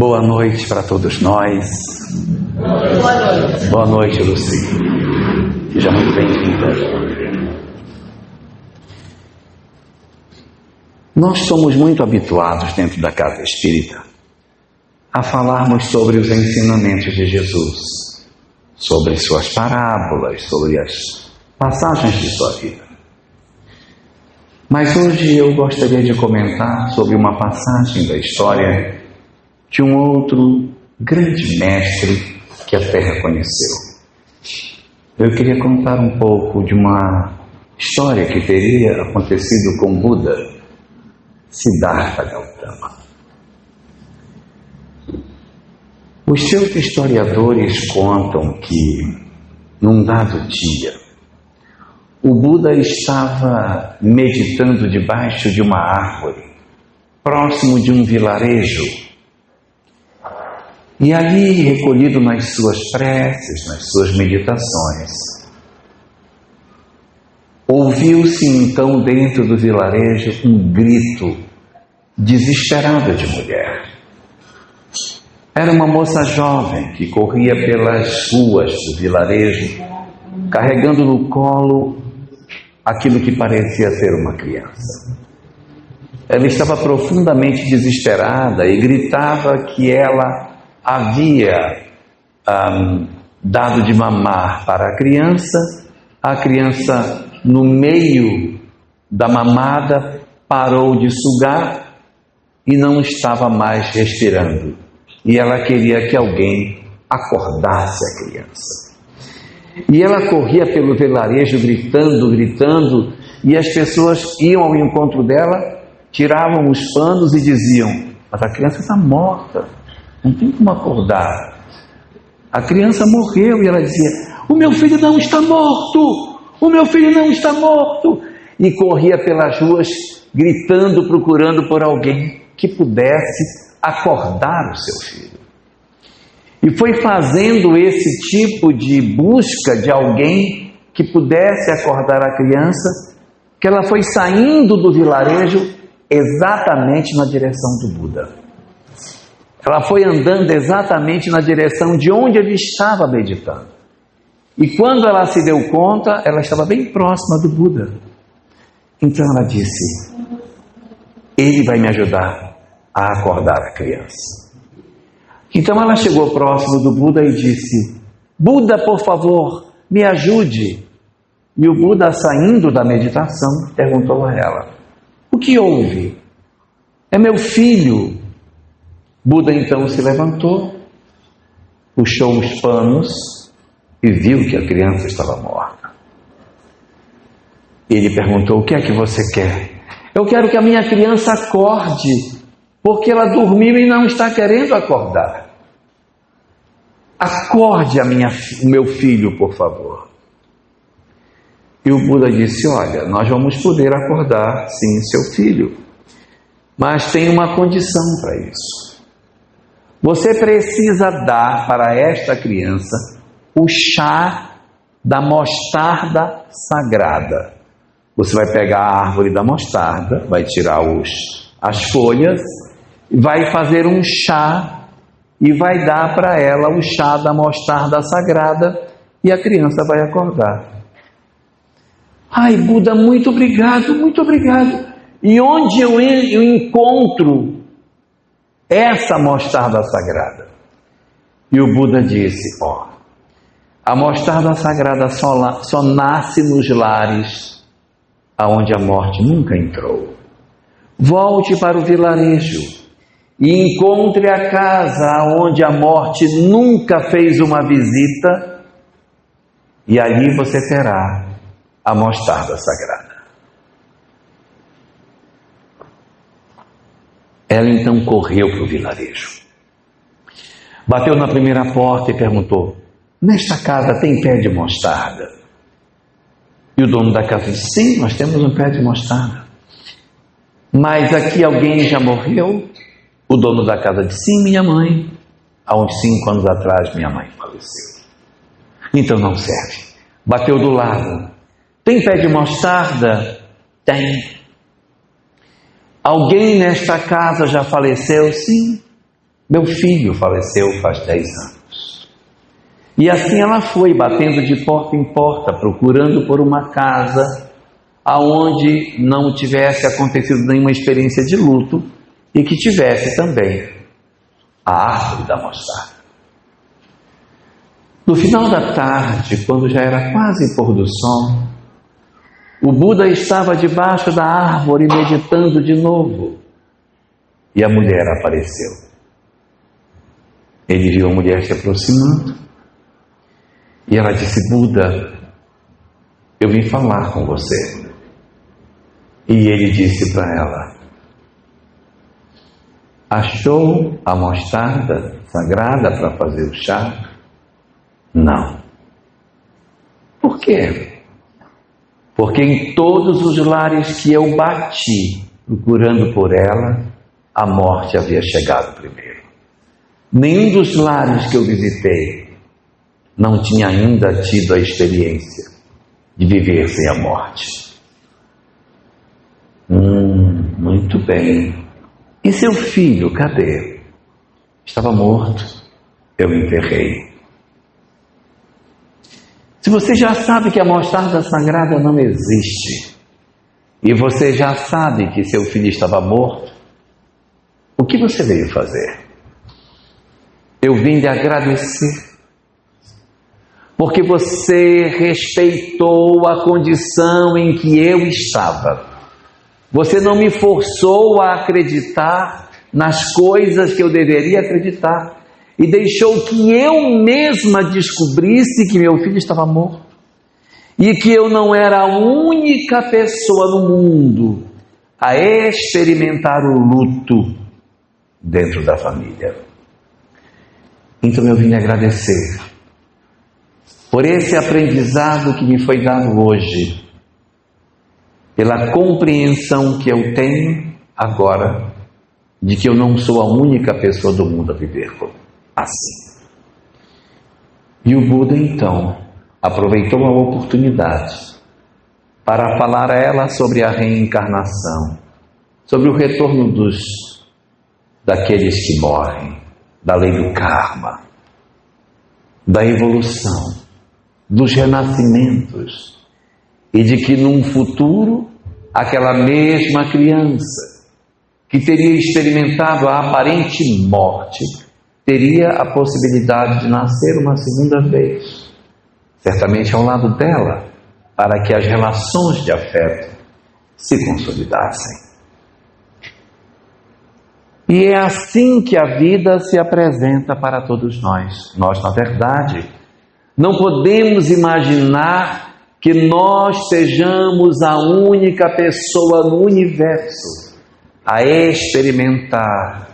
Boa noite para todos nós. Boa noite. Boa noite, Luci. Seja muito bem-vinda. Nós somos muito habituados dentro da casa espírita a falarmos sobre os ensinamentos de Jesus, sobre suas parábolas, sobre as passagens de sua vida. Mas hoje eu gostaria de comentar sobre uma passagem da história de um outro grande mestre que a Terra conheceu. Eu queria contar um pouco de uma história que teria acontecido com Buda, Siddhartha Gautama. Os seus historiadores contam que, num dado dia, o Buda estava meditando debaixo de uma árvore, próximo de um vilarejo. E ali, recolhido nas suas preces, nas suas meditações, ouviu-se então dentro do vilarejo um grito desesperado de mulher. Era uma moça jovem que corria pelas ruas do vilarejo, carregando no colo aquilo que parecia ser uma criança. Ela estava profundamente desesperada e gritava que ela havia dado de mamar para a criança no meio da mamada parou de sugar e não estava mais respirando. E ela queria que alguém acordasse a criança. E ela corria pelo vilarejo gritando, e as pessoas iam ao encontro dela, tiravam os panos e diziam: mas a criança está morta, não tem como acordar. A criança morreu, e ela dizia: o meu filho não está morto, o meu filho não está morto. E corria pelas ruas gritando, procurando por alguém que pudesse acordar o seu filho. E foi fazendo esse tipo de busca de alguém que pudesse acordar a criança, que ela foi saindo do vilarejo exatamente na direção do Buda. Ela foi andando exatamente na direção de onde ele estava meditando. E quando ela se deu conta, ela estava bem próxima do Buda. Então ela disse: ele vai me ajudar a acordar a criança. Então ela chegou próximo do Buda e disse: Buda, por favor, me ajude. E o Buda, saindo da meditação, perguntou a ela: o que houve? É meu filho. Buda então se levantou, puxou os panos e viu que a criança estava morta. Ele perguntou: o que é que você quer? Eu quero que a minha criança acorde, porque ela dormiu e não está querendo acordar. Acorde o meu filho, por favor. E o Buda disse: olha, nós vamos poder acordar sim seu filho, mas tem uma condição para isso. Você precisa dar para esta criança o chá da mostarda sagrada. Você vai pegar a árvore da mostarda, vai tirar as folhas, vai fazer um chá e vai dar para ela o chá da mostarda sagrada e a criança vai acordar. Ai, Buda, muito obrigado, muito obrigado. E onde eu encontro essa mostarda sagrada? E o Buda disse: ó, a mostarda sagrada só nasce nos lares aonde a morte nunca entrou. Volte para o vilarejo e encontre a casa onde a morte nunca fez uma visita, e ali você terá a mostarda sagrada. Ela então correu para o vilarejo, bateu na primeira porta e perguntou: nesta casa tem pé de mostarda? E o dono da casa disse: sim, nós temos um pé de mostarda. Mas aqui alguém já morreu? O dono da casa disse: sim, minha mãe. Há uns 5 anos atrás minha mãe faleceu. Então não serve. Bateu do lado: tem pé de mostarda? Tem. Alguém nesta casa já faleceu? Sim. Meu filho faleceu faz 10 anos. E assim ela foi batendo de porta em porta, procurando por uma casa aonde não tivesse acontecido nenhuma experiência de luto e que tivesse também a árvore da mostarda. No final da tarde, quando já era quase pôr do sol, o Buda estava debaixo da árvore meditando de novo e a mulher apareceu. Ele viu a mulher se aproximando e ela disse: Buda, eu vim falar com você. E ele disse para ela: achou a mostarda sagrada para fazer o chá? Não. Por quê? Porque em todos os lares que eu bati procurando por ela, a morte havia chegado primeiro. Nenhum dos lares que eu visitei não tinha ainda tido a experiência de viver sem a morte. Muito bem. E seu filho, cadê? Estava morto. Eu enterrei. Se você já sabe que a mostarda sagrada não existe, e você já sabe que seu filho estava morto, o que você veio fazer? Eu vim lhe agradecer, porque você respeitou a condição em que eu estava. Você não me forçou a acreditar nas coisas que eu deveria acreditar e deixou que eu mesma descobrisse que meu filho estava morto e que eu não era a única pessoa no mundo a experimentar o luto dentro da família. Então eu vim agradecer por esse aprendizado que me foi dado hoje, pela compreensão que eu tenho agora de que eu não sou a única pessoa do mundo a viver assim. E o Buda então aproveitou a oportunidade para falar a ela sobre a reencarnação, sobre o retorno daqueles que morrem, da lei do karma, da evolução, dos renascimentos, e de que num futuro aquela mesma criança que teria experimentado a aparente morte teria a possibilidade de nascer uma segunda vez, certamente ao lado dela, para que as relações de afeto se consolidassem. E é assim que a vida se apresenta para todos nós. Nós, na verdade, não podemos imaginar que nós sejamos a única pessoa no universo a experimentar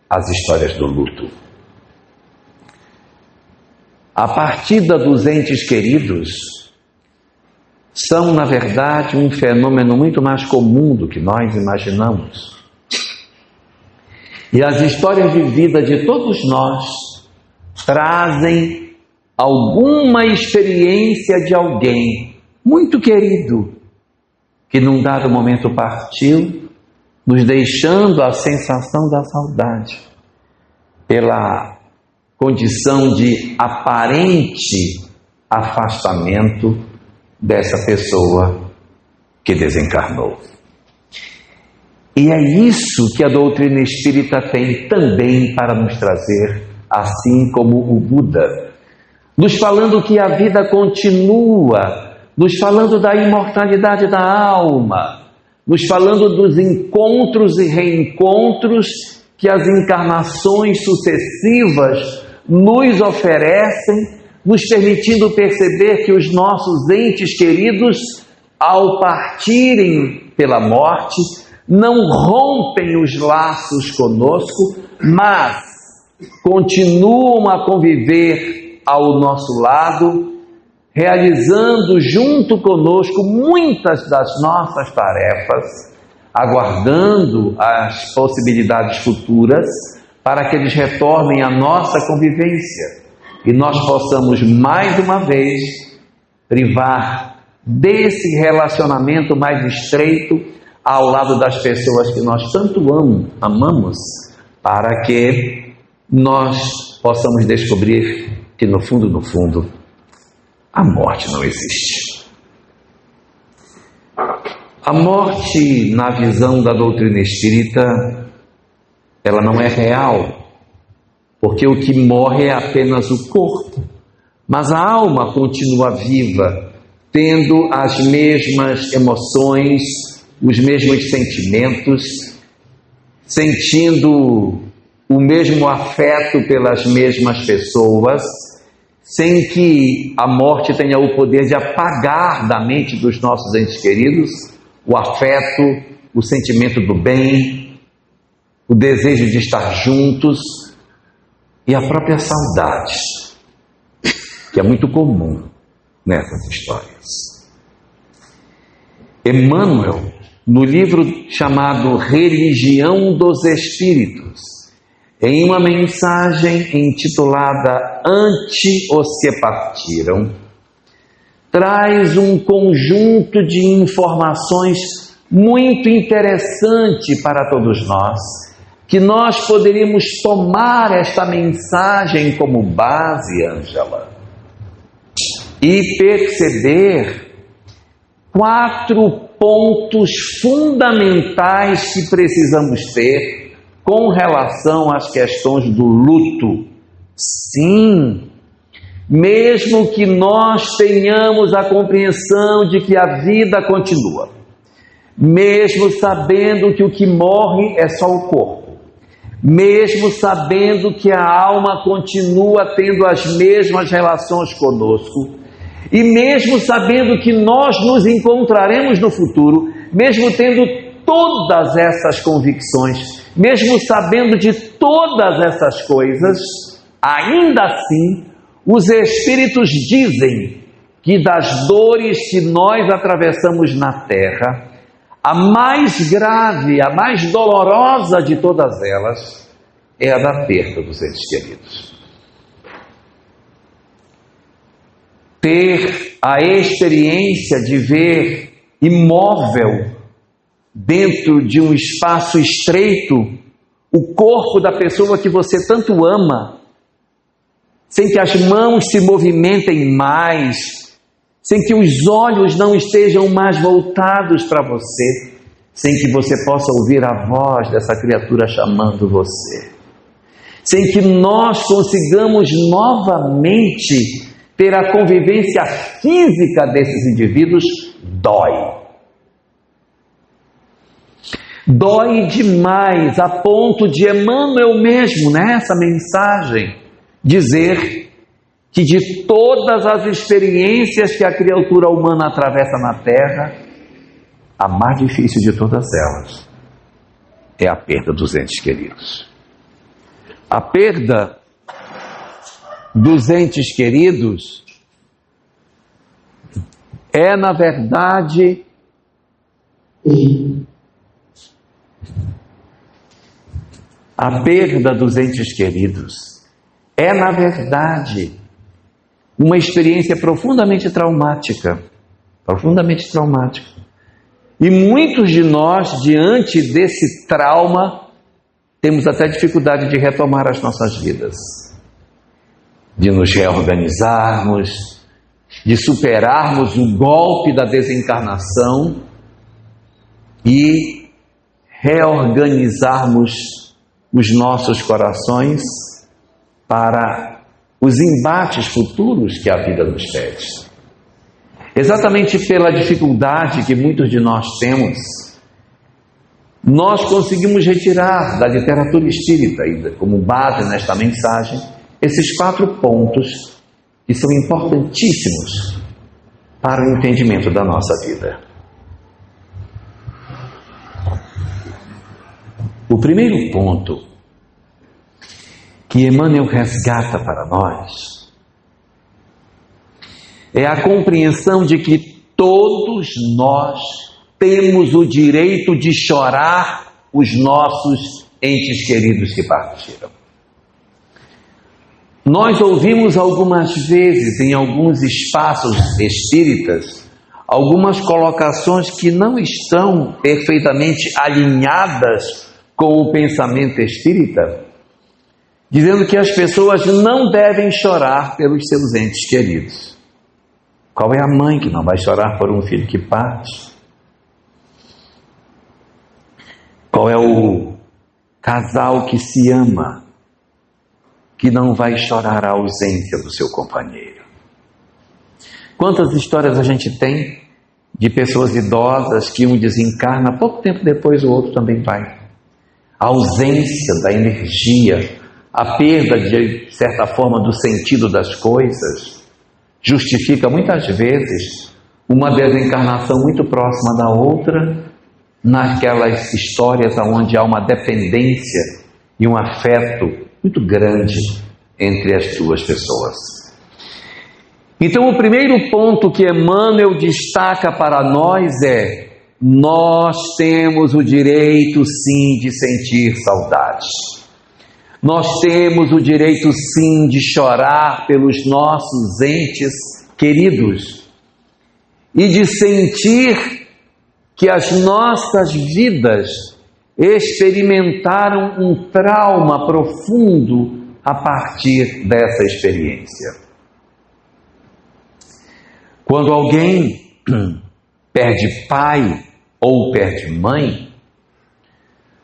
as histórias do luto. A partida dos entes queridos são, na verdade, um fenômeno muito mais comum do que nós imaginamos. E as histórias de vida de todos nós trazem alguma experiência de alguém muito querido que num dado momento partiu, nos deixando a sensação da saudade pela condição de aparente afastamento dessa pessoa que desencarnou. E é isso que a doutrina espírita tem também para nos trazer, assim como o Buda, nos falando que a vida continua, nos falando da imortalidade da alma, nos falando dos encontros e reencontros que as encarnações sucessivas nos oferecem, nos permitindo perceber que os nossos entes queridos, ao partirem pela morte, não rompem os laços conosco, mas continuam a conviver ao nosso lado, realizando junto conosco muitas das nossas tarefas, aguardando as possibilidades futuras para que eles retornem à nossa convivência e nós possamos mais uma vez privar desse relacionamento mais estreito ao lado das pessoas que nós tanto amamos, para que nós possamos descobrir que no fundo, a morte não existe. A morte, na visão da doutrina espírita, ela não é real, porque o que morre é apenas o corpo, mas a alma continua viva, tendo as mesmas emoções, os mesmos sentimentos, sentindo o mesmo afeto pelas mesmas pessoas, sem que a morte tenha o poder de apagar da mente dos nossos entes queridos o afeto, o sentimento do bem, o desejo de estar juntos e a própria saudade, que é muito comum nessas histórias. Emmanuel, no livro chamado Religião dos Espíritos, em uma mensagem intitulada Ante os que partiram, traz um conjunto de informações muito interessante para todos nós, que nós poderíamos tomar esta mensagem como base, Ângela, e perceber 4 pontos fundamentais que precisamos ter com relação às questões do luto. Sim, mesmo que nós tenhamos a compreensão de que a vida continua, mesmo sabendo que o que morre é só o corpo, mesmo sabendo que a alma continua tendo as mesmas relações conosco, e mesmo sabendo que nós nos encontraremos no futuro, mesmo tendo todas essas convicções, mesmo sabendo de todas essas coisas, ainda assim, os Espíritos dizem que das dores que nós atravessamos na Terra, a mais grave, a mais dolorosa de todas elas, é a da perda dos entes queridos. Ter a experiência de ver imóvel, dentro de um espaço estreito, o corpo da pessoa que você tanto ama, sem que as mãos se movimentem mais, sem que os olhos não estejam mais voltados para você, sem que você possa ouvir a voz dessa criatura chamando você, sem que nós consigamos novamente ter a convivência física desses indivíduos, dói. Dói demais, a ponto de Emmanuel mesmo, nessa mensagem, dizer que de todas as experiências que a criatura humana atravessa na Terra, a mais difícil de todas elas é a perda dos entes queridos. A perda dos entes queridos é, na verdade, a perda dos entes queridos é, na verdade, uma experiência profundamente traumática. Profundamente traumática. E muitos de nós, diante desse trauma, temos até dificuldade de retomar as nossas vidas, de nos reorganizarmos, de superarmos o golpe da desencarnação e reorganizarmos os nossos corações para os embates futuros que a vida nos pede. Exatamente pela dificuldade que muitos de nós temos, nós conseguimos retirar da literatura espírita, como base nesta mensagem, esses 4 pontos que são importantíssimos para o entendimento da nossa vida. O primeiro ponto que Emmanuel resgata para nós é a compreensão de que todos nós temos o direito de chorar os nossos entes queridos que partiram. Nós ouvimos algumas vezes em alguns espaços espíritas algumas colocações que não estão perfeitamente alinhadas com o pensamento espírita, dizendo que as pessoas não devem chorar pelos seus entes queridos. Qual é a mãe que não vai chorar por um filho que parte? Qual é o casal que se ama, que não vai chorar a ausência do seu companheiro? Quantas histórias a gente tem de pessoas idosas que um desencarna, pouco tempo depois o outro também vai. A ausência da energia, a perda de certa forma do sentido das coisas, justifica muitas vezes uma desencarnação muito próxima da outra, naquelas histórias onde há uma dependência e um afeto muito grande entre as duas pessoas. Então, o primeiro ponto que Emmanuel destaca para nós é: nós temos o direito, sim, de sentir saudade. Nós temos o direito, sim, de chorar pelos nossos entes queridos e de sentir que as nossas vidas experimentaram um trauma profundo a partir dessa experiência. Quando alguém perde pai ou perde mãe,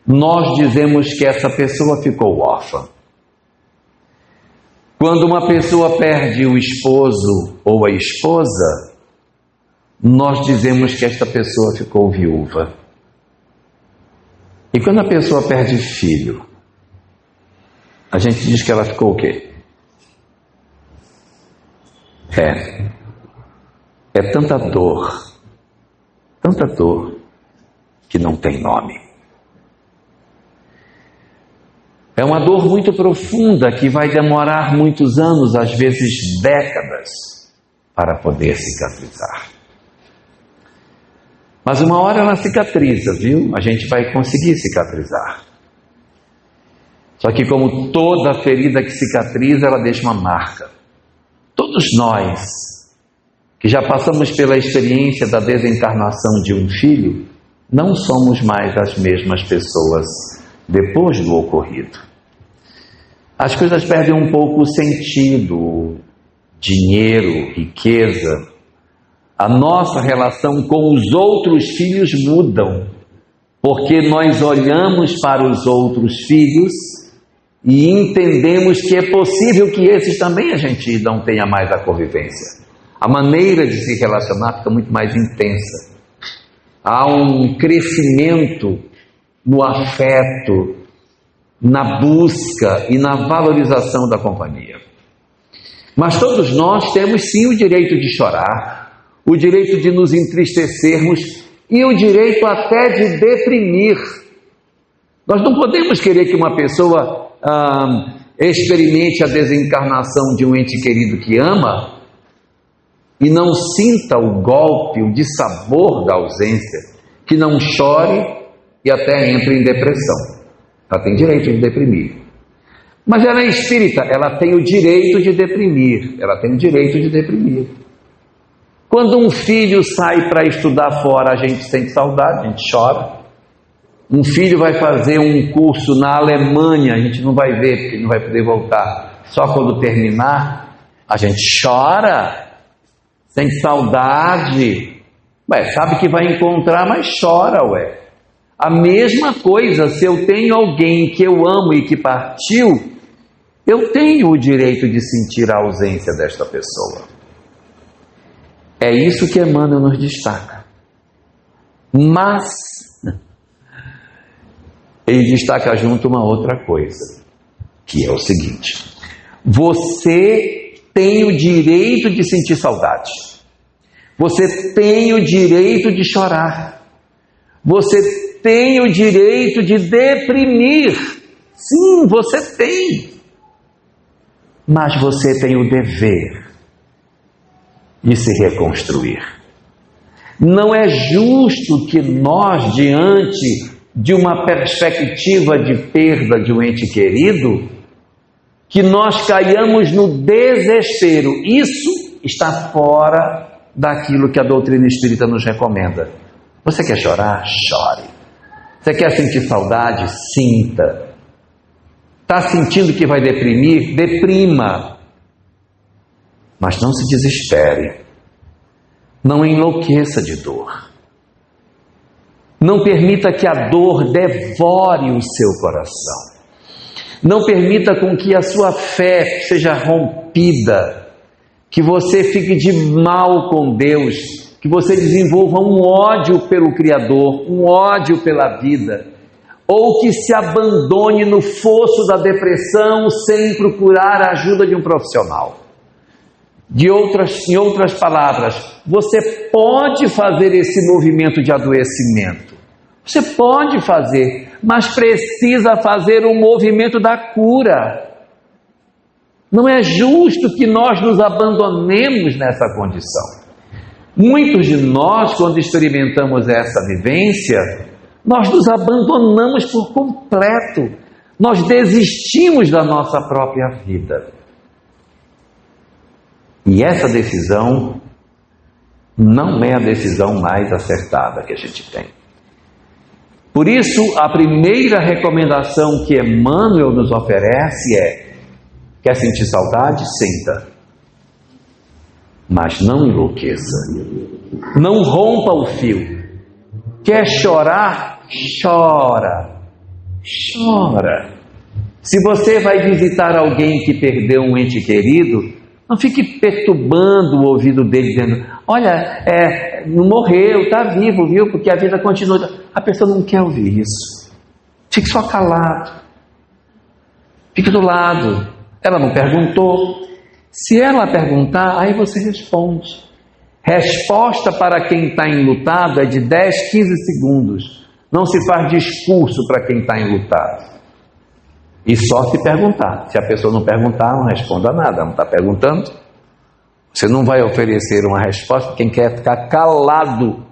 nós dizemos que essa pessoa ficou órfã. Quando uma pessoa perde o esposo ou a esposa, nós dizemos que esta pessoa ficou viúva. E quando a pessoa perde filho, a gente diz que ela ficou o quê? É tanta dor, que não tem nome. É uma dor muito profunda que vai demorar muitos anos, às vezes décadas, para poder cicatrizar. Mas uma hora ela cicatriza, viu? A gente vai conseguir cicatrizar. Só que como toda ferida que cicatriza, ela deixa uma marca. Todos nós, que já passamos pela experiência da desencarnação de um filho, não somos mais as mesmas pessoas depois do ocorrido. As coisas perdem um pouco o sentido, dinheiro, riqueza. A nossa relação com os outros filhos mudam, porque nós olhamos para os outros filhos e entendemos que é possível que esses também a gente não tenha mais a convivência. A maneira de se relacionar fica muito mais intensa. Há um crescimento no afeto, na busca e na valorização da companhia. Mas todos nós temos sim o direito de chorar, o direito de nos entristecermos e o direito até de deprimir. Nós não podemos querer que uma pessoa experimente a desencarnação de um ente querido que ama e não sinta o golpe, o dissabor da ausência, que não chore e até entre em depressão. Ela tem direito de deprimir. Mas ela é espírita, ela tem o direito de deprimir. Ela tem o direito de deprimir. Quando um filho sai para estudar fora, a gente sente saudade, a gente chora. Um filho vai fazer um curso na Alemanha, a gente não vai ver, porque não vai poder voltar. Só quando terminar, a gente chora, sente saudade. Sabe que vai encontrar, mas chora, A mesma coisa, se eu tenho alguém que eu amo e que partiu, eu tenho o direito de sentir a ausência desta pessoa. É isso que Emmanuel nos destaca. Mas ele destaca junto uma outra coisa, que é o seguinte: você tem o direito de sentir saudade. Você tem o direito de chorar. Você tem o direito de deprimir. Sim, você tem. Mas você tem o dever de se reconstruir. Não é justo que nós, diante de uma perspectiva de perda de um ente querido, que nós caiamos no desespero. Isso está fora daquilo que a doutrina espírita nos recomenda. Você quer chorar? Chore. Você quer sentir saudade? Sinta. Está sentindo que vai deprimir? Deprima. Mas não se desespere. Não enlouqueça de dor. Não permita que a dor devore o seu coração. Não permita com que a sua fé seja rompida, que você fique de mal com Deus, que você desenvolva um ódio pelo Criador, um ódio pela vida, ou que se abandone no fosso da depressão sem procurar a ajuda de um profissional. Em outras palavras, você pode fazer esse movimento de adoecimento. Você pode fazer, mas precisa fazer um movimento da cura. Não é justo que nós nos abandonemos nessa condição. Muitos de nós, quando experimentamos essa vivência, nós nos abandonamos por completo. Nós desistimos da nossa própria vida. E essa decisão não é a decisão mais acertada que a gente tem. Por isso, a primeira recomendação que Emmanuel nos oferece é: quer sentir saudade? Sinta. Mas não enlouqueça. Não rompa o fio. Quer chorar? Chora. Chora. Se você vai visitar alguém que perdeu um ente querido, não fique perturbando o ouvido dele, dizendo: olha, não morreu, está vivo, viu? Porque a vida continua. A pessoa não quer ouvir isso. Fique só calado. Fique do lado. Ela não perguntou. Se ela perguntar, aí você responde. Resposta para quem está enlutado é de 10, 15 segundos. Não se faz discurso para quem está enlutado. E só se perguntar. Se a pessoa não perguntar, não responda nada. Não está perguntando. Você não vai oferecer uma resposta para quem quer ficar calado.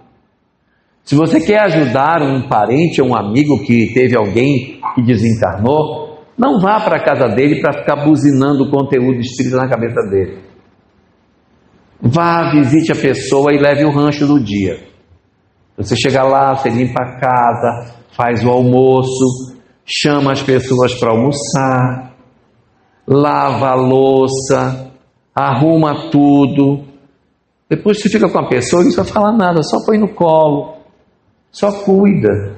Se você quer ajudar um parente ou um amigo que teve alguém que desencarnou, não vá para a casa dele para ficar buzinando o conteúdo espírita na cabeça dele. Vá, visite a pessoa e leve o rancho do dia. Você chega lá, você limpa a casa, faz o almoço, chama as pessoas para almoçar, lava a louça, arruma tudo. Depois você fica com a pessoa e não precisa falar nada, só põe no colo, só cuida.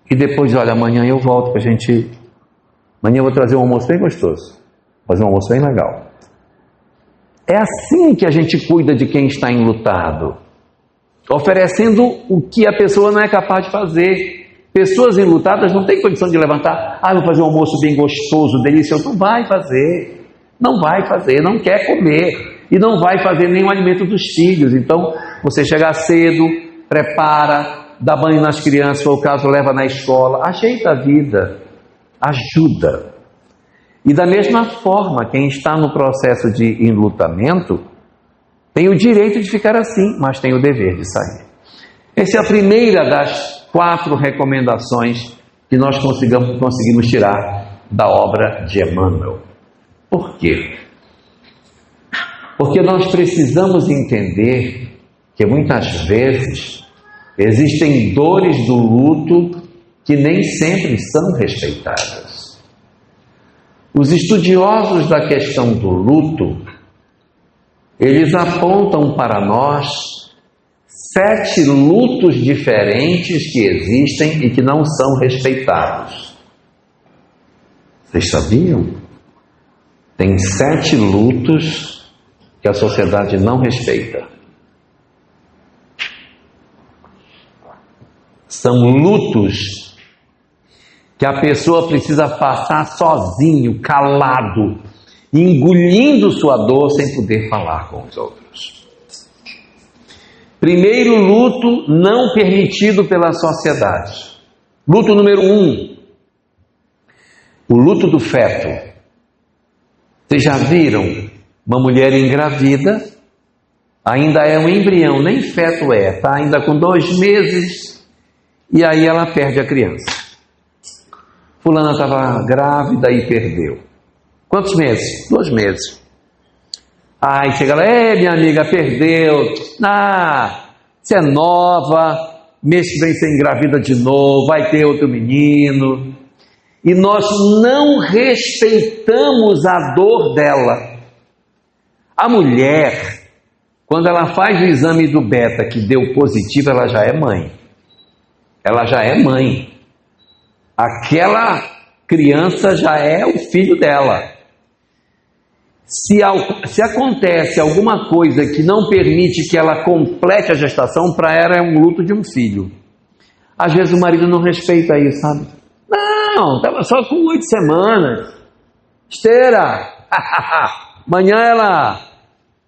E depois, olha, amanhã eu volto para a gente... Amanhã eu vou trazer um almoço bem gostoso, fazer um almoço bem legal. É assim que a gente cuida de quem está enlutado, oferecendo o que a pessoa não é capaz de fazer. Pessoas enlutadas não têm condição de levantar: vou fazer um almoço bem gostoso, delicioso. Não vai fazer, não quer comer, e não vai fazer nem o alimento dos filhos. Então, você chega cedo, prepara, dá banho nas crianças, se for o caso, leva na escola, ajeita a vida, ajuda. E da mesma forma, quem está no processo de enlutamento tem o direito de ficar assim, mas tem o dever de sair. Essa é a primeira das 4 recomendações que nós conseguimos tirar da obra de Emmanuel. Por quê? Porque nós precisamos entender que muitas vezes existem dores do luto que nem sempre são respeitadas. Os estudiosos da questão do luto, eles apontam para nós 7 lutos diferentes que existem e que não são respeitados. Vocês sabiam? Tem 7 lutos que a sociedade não respeita. São lutos que a pessoa precisa passar sozinho, calado, engolindo sua dor sem poder falar com os outros. Primeiro luto não permitido pela sociedade. Luto número 1. O luto do feto. Vocês já viram uma mulher engravida? Ainda é um embrião, nem feto é, está ainda com 2 meses, e aí ela perde a criança. Fulana estava grávida e perdeu. Quantos meses? 2 meses. Aí chega lá: minha amiga, perdeu. Você é nova, mês que vem você engravida de novo, vai ter outro menino. e nós não respeitamos a dor dela. A mulher, quando ela faz o exame do beta que deu positivo, ela já é mãe. Ela já é mãe. Aquela criança já é o filho dela. Se acontece alguma coisa que não permite que ela complete a gestação, para ela é um luto de um filho. Às vezes o marido não respeita isso, sabe? Não, estava só com 8 semanas. Esteira. Amanhã ela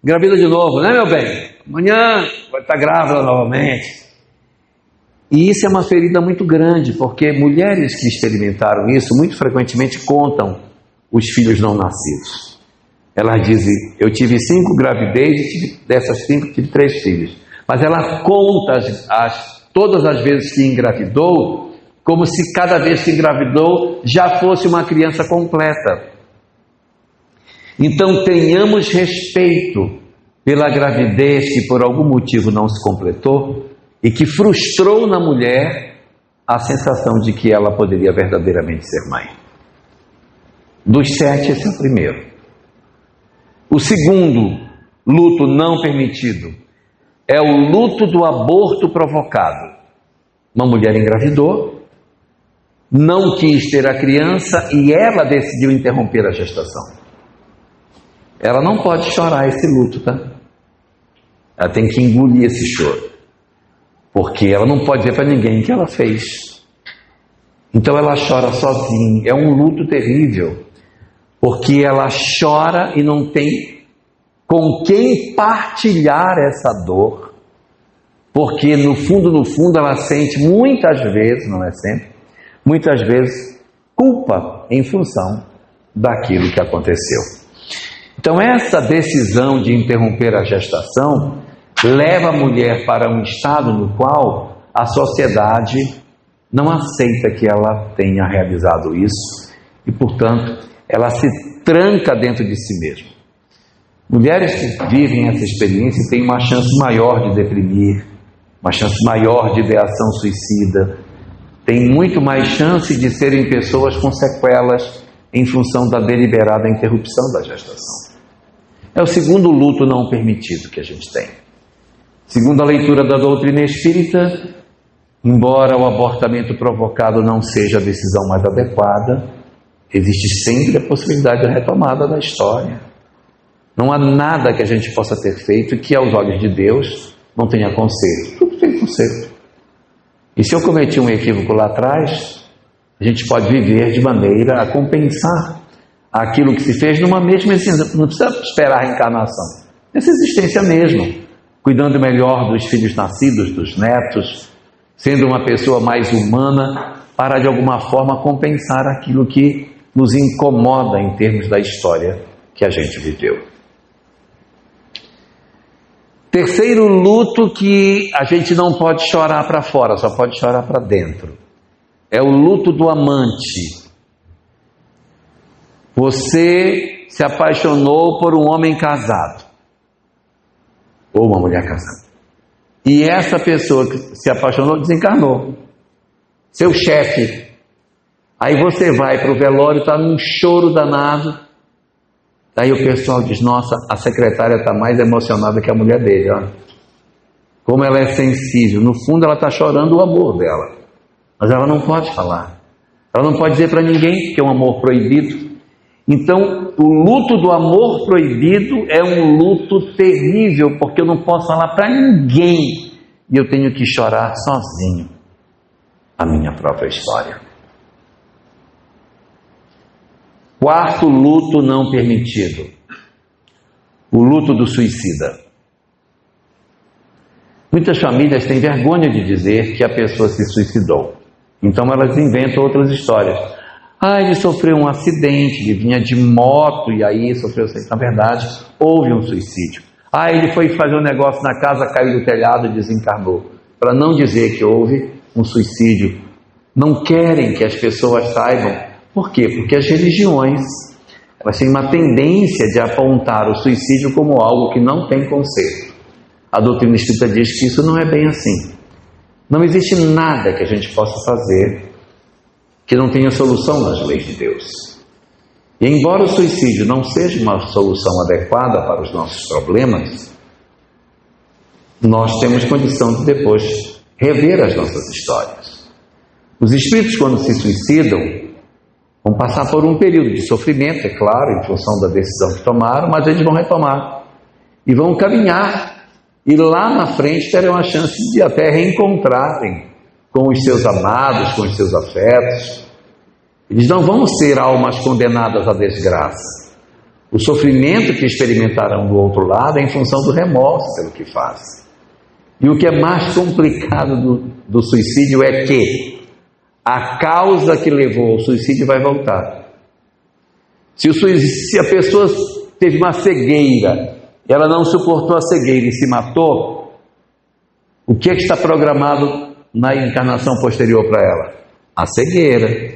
engravida de novo, né, meu bem? Amanhã vai estar grávida novamente. E isso é uma ferida muito grande, porque mulheres que experimentaram isso, muito frequentemente contam os filhos não nascidos. Elas dizem, eu tive 5 gravidezes, dessas 5 tive 3 filhos. Mas ela conta todas as vezes que engravidou, como se cada vez que engravidou já fosse uma criança completa. Então tenhamos respeito pela gravidez que por algum motivo não se completou e que frustrou na mulher a sensação de que ela poderia verdadeiramente ser mãe. Dos 7, esse é o primeiro. O segundo luto não permitido é o luto do aborto provocado. Uma mulher engravidou, não quis ter a criança e ela decidiu interromper a gestação. Ela não pode chorar esse luto, tá? Ela tem que engolir esse choro, porque ela não pode dizer para ninguém que ela fez. Então ela chora sozinha. É um luto terrível, porque ela chora e não tem com quem partilhar essa dor, porque no fundo ela sente muitas vezes, não é sempre, muitas vezes culpa em função daquilo que aconteceu. Então essa decisão de interromper a gestação leva a mulher para um estado no qual a sociedade não aceita que ela tenha realizado isso e, portanto, ela se tranca dentro de si mesma. Mulheres que vivem essa experiência têm uma chance maior de deprimir, uma chance maior de ideação suicida, têm muito mais chance de serem pessoas com sequelas em função da deliberada interrupção da gestação. É o segundo luto não permitido que a gente tem. Segundo a leitura da doutrina espírita, embora o abortamento provocado não seja a decisão mais adequada, existe sempre a possibilidade da retomada da história. Não há nada que a gente possa ter feito que aos olhos de Deus não tenha conserto. Tudo tem conserto. E se eu cometi um equívoco lá atrás, a gente pode viver de maneira a compensar aquilo que se fez numa mesma existência. Não precisa esperar a reencarnação. Nessa existência mesmo, cuidando melhor dos filhos nascidos, dos netos, sendo uma pessoa mais humana, para de alguma forma compensar aquilo que nos incomoda em termos da história que a gente viveu. Terceiro luto que a gente não pode chorar para fora, só pode chorar para dentro. É o luto do amante. Você se apaixonou por um homem casado, ou uma mulher casada. E essa pessoa que se apaixonou desencarnou. Seu chefe. Aí você vai para o velório, está num choro danado. Aí o pessoal diz, nossa, a secretária está mais emocionada que a mulher dele. Ó. Como ela é sensível. No fundo ela está chorando o amor dela. Mas ela não pode falar. Ela não pode dizer para ninguém que é um amor proibido. Então, o luto do amor proibido é um luto terrível, porque eu não posso falar para ninguém e eu tenho que chorar sozinho a minha própria história. Quarto luto não permitido, o luto do suicida. Muitas famílias têm vergonha de dizer que a pessoa se suicidou, então elas inventam outras histórias. Ah, ele sofreu um acidente, ele vinha de moto e aí sofreu um acidente. Na verdade, houve um suicídio. Ah, ele foi fazer um negócio na casa, caiu do telhado e desencarnou. Para não dizer que houve um suicídio. Não querem que as pessoas saibam. Por quê? Porque as religiões, elas têm uma tendência de apontar o suicídio como algo que não tem conserto. A doutrina espírita diz que isso não é bem assim. Não existe nada que a gente possa fazer que não tenha solução nas leis de Deus. E embora o suicídio não seja uma solução adequada para os nossos problemas, nós temos condição de depois rever as nossas histórias. Os espíritos, quando se suicidam, vão passar por um período de sofrimento, é claro, em função da decisão que tomaram, mas eles vão retomar e vão caminhar, e lá na frente terão a chance de até reencontrarem com os seus amados, com os seus afetos. Eles não vão ser almas condenadas à desgraça. O sofrimento que experimentarão do outro lado é em função do remorso pelo que fazem. E o que é mais complicado do suicídio é que a causa que levou ao suicídio vai voltar. Se a pessoa teve uma cegueira, ela não suportou a cegueira e se matou, o que é que está programado na encarnação posterior para ela? A cegueira.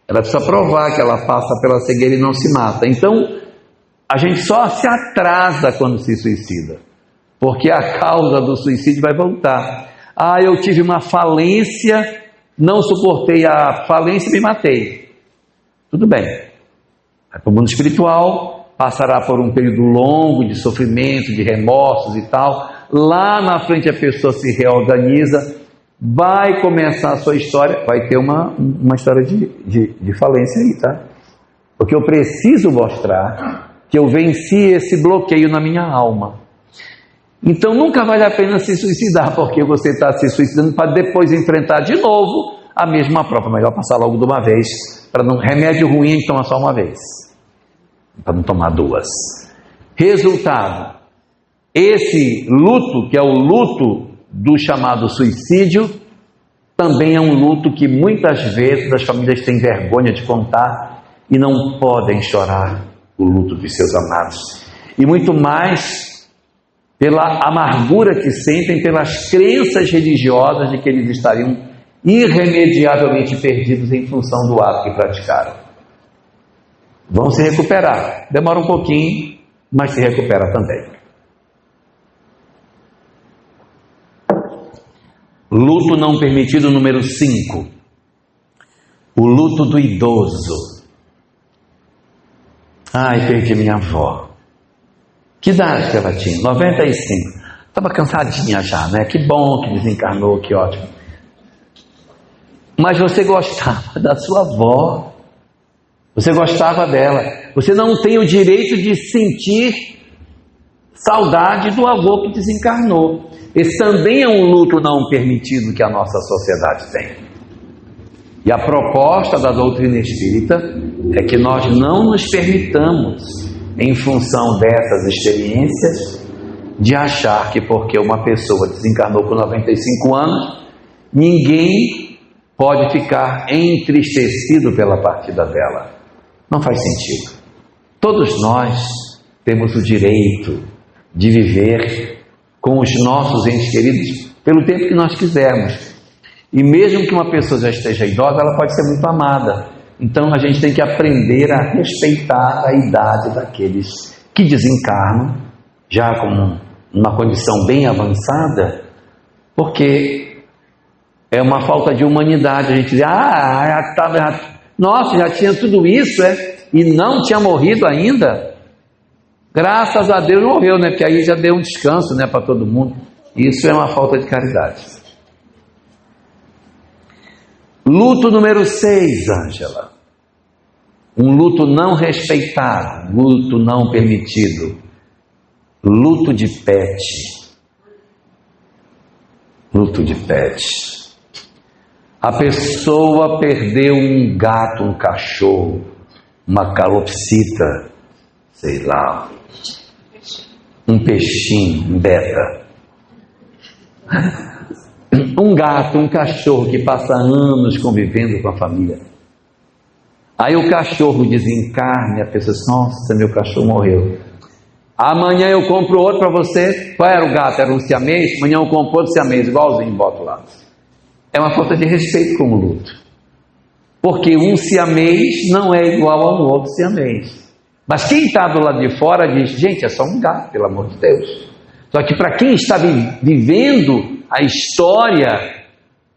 Ela precisa provar que ela passa pela cegueira e não se mata. Então, a gente só se atrasa quando se suicida, porque a causa do suicídio vai voltar. Ah, eu tive uma falência, não suportei a falência e me matei. Tudo bem. Vai para o mundo espiritual, passará por um período longo de sofrimento, de remorsos e tal. Lá na frente a pessoa se reorganiza, vai começar a sua história, vai ter uma história de falência aí, tá? Porque eu preciso mostrar que eu venci esse bloqueio na minha alma. Então nunca vale a pena se suicidar, porque você está se suicidando para depois enfrentar de novo a mesma prova. Melhor passar logo de uma vez, para não remédio ruim a gente toma só uma vez, para não tomar duas. Resultado, esse luto, que é o luto do chamado suicídio, também é um luto que muitas vezes as famílias têm vergonha de contar e não podem chorar o luto dos seus amados. E muito mais pela amargura que sentem, pelas crenças religiosas de que eles estariam irremediavelmente perdidos em função do ato que praticaram. Vão se recuperar. Demora um pouquinho, mas se recupera também. Luto não permitido número 5. O luto do idoso. Ai, perdi minha avó. Que idade que ela tinha? 95. Estava cansadinha já, né? Que bom que desencarnou, que ótimo. Mas você gostava da sua avó. Você gostava dela. Você não tem o direito de sentir saudade do avô que desencarnou. Esse também é um luto não permitido que a nossa sociedade tem. E a proposta da doutrina espírita é que nós não nos permitamos, em função dessas experiências, de achar que porque uma pessoa desencarnou com 95 anos, ninguém pode ficar entristecido pela partida dela. Não faz sentido. Todos nós temos o direito de viver com os nossos entes queridos pelo tempo que nós quisermos. E mesmo que uma pessoa já esteja idosa, ela pode ser muito amada. Então a gente tem que aprender a respeitar a idade daqueles que desencarnam, já com uma condição bem avançada, porque é uma falta de humanidade a gente dizer, nossa, já tinha tudo isso, e não tinha morrido ainda. Graças a Deus morreu, né? Porque aí já deu um descanso, né, para todo mundo. Isso é uma falta de caridade. Luto número 6, Ângela. Um luto não respeitado, luto não permitido. Luto de pet. Luto de pet. A pessoa perdeu um gato, um cachorro, uma calopsita, sei lá, um peixinho, um beta. Um gato, um cachorro que passa anos convivendo com a família. Aí o cachorro desencarna e a pessoa diz, nossa, meu cachorro morreu. Amanhã eu compro outro para você. Qual era o gato? Era um siamês? Amanhã eu compro outro siamês, igualzinho, boto lá. É uma falta de respeito com o luto. Porque um siamês não é igual a um outro siamês. Mas quem está do lado de fora diz, gente, é só um gato, pelo amor de Deus. Só que para quem está vivendo a história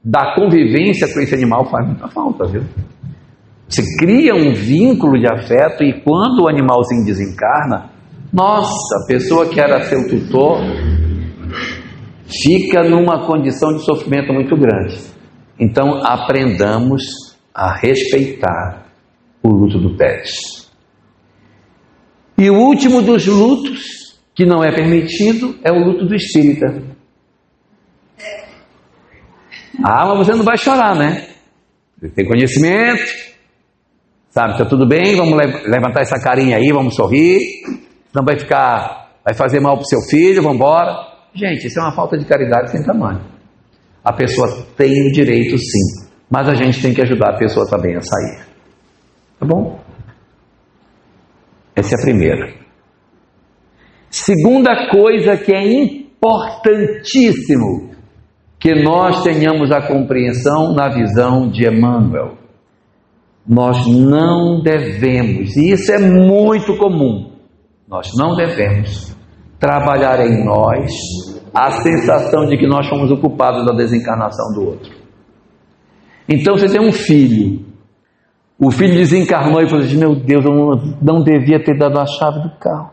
da convivência com esse animal, faz muita falta, viu? Você cria um vínculo de afeto e quando o animalzinho desencarna, nossa, a pessoa que era seu tutor fica numa condição de sofrimento muito grande. Então, aprendamos a respeitar o luto do pet. E o último dos lutos, que não é permitido, é o luto do espírita. Ah, mas você não vai chorar, né? Você tem conhecimento, sabe, está tudo bem, vamos levantar essa carinha aí, vamos sorrir, não vai fazer mal para o seu filho, vamos embora. Gente, isso é uma falta de caridade sem tamanho. A pessoa tem o direito, sim, mas a gente tem que ajudar a pessoa também a sair. Tá bom? Essa é a primeira. Segunda coisa que é importantíssimo, que nós tenhamos a compreensão na visão de Emmanuel. Nós não devemos, e isso é muito comum, nós não devemos trabalhar em nós a sensação de que nós fomos o culpado da desencarnação do outro. Então você tem um filho, o filho desencarnou e falou assim: meu Deus, eu não devia ter dado a chave do carro.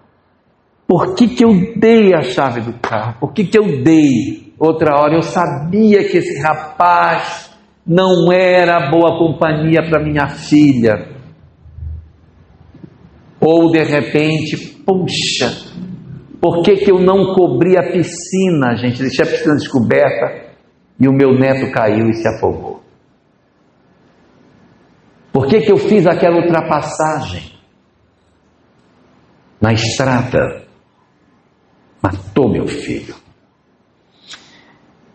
Por que eu dei a chave do carro? Por que eu dei? Outra hora eu sabia que esse rapaz não era boa companhia para minha filha. Ou de repente, puxa, por que eu não cobri a piscina, gente? Deixei a piscina descoberta e o meu neto caiu e se afogou. Por que eu fiz aquela ultrapassagem na estrada? Matou meu filho.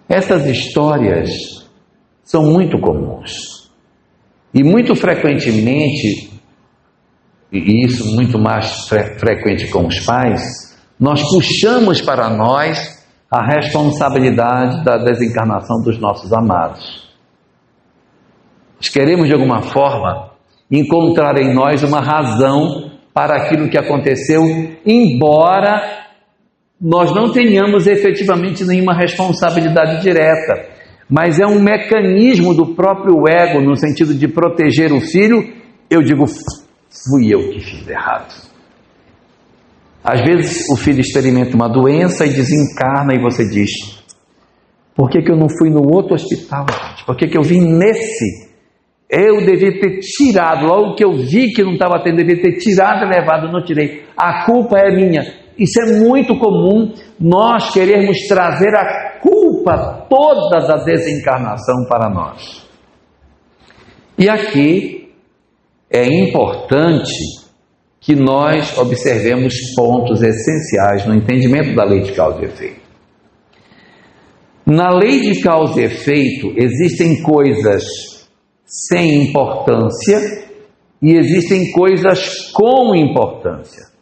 Essas histórias são muito comuns e muito frequentemente, e isso muito mais frequente com os pais, nós puxamos para nós a responsabilidade da desencarnação dos nossos amados. Nós queremos de alguma forma encontrar em nós uma razão para aquilo que aconteceu, embora nós não tenhamos efetivamente nenhuma responsabilidade direta, mas é um mecanismo do próprio ego, no sentido de proteger o filho. Eu digo, fui eu que fiz errado. Às vezes o filho experimenta uma doença e desencarna e você diz: por que eu não fui no outro hospital, gente? Por que eu vim nesse? Eu devia ter tirado, logo que eu vi que não estava tendo, devia ter tirado e levado, não tirei. A culpa é minha. Isso é muito comum, nós queremos trazer a culpa toda da desencarnação para nós. E aqui é importante que nós observemos pontos essenciais no entendimento da lei de causa e efeito. Na lei de causa e efeito existem coisas sem importância e existem coisas com importância.